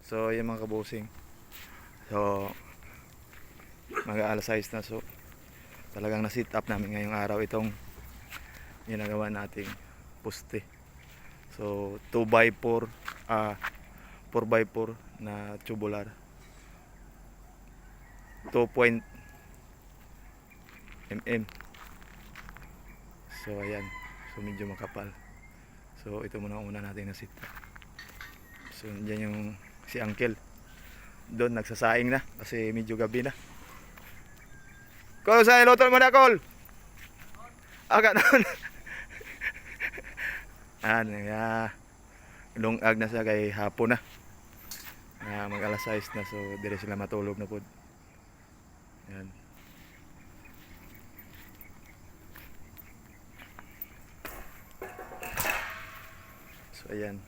So yun mga kabusing. So mag-aalas 6 na, so talagang na-sit up namin ngayong araw itong ginagawa nating poste. So 2x4 4x4 na tubular 2.mm. So ayan, so medyo makapal. So ito muna ang una natin na sit up. So dyan yung si Uncle doon nagsasaing na kasi medyo gabi na. Kol, sa ilotol mo na, Kol. Aga noon. Lungag na siya kay hapon na. Mag alas 6 na, so dire sila matulog na pod. Yan. So ayan.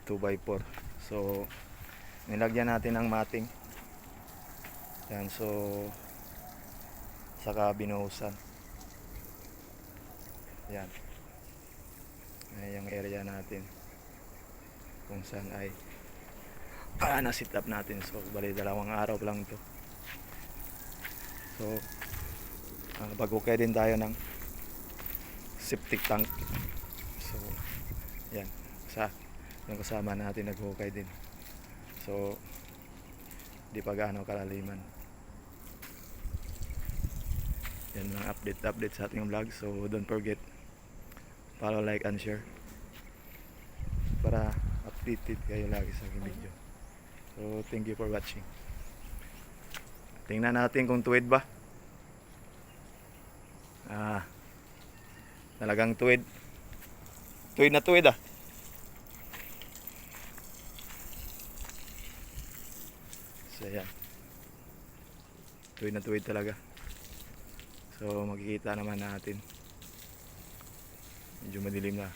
2x4. So nilagyan natin ng mating. Yan, so saka binuhusan. Yan. Ayan yung area natin kung saan ay na-sit up natin. So bali 2 araw lang to. So bago din tayo ng septic tank. So yan, yung kasama natin naghukay din. So di pa gaano kalaliman. Yan lang update sa ating vlog. So don't forget follow, like and share para updated kayo lagi sa aking video. So thank you for watching. Tingnan natin kung tuwid ba. Talagang tuwid na tuwid So yan, tuwid na tuwid talaga. So makikita naman natin medyo madilim na.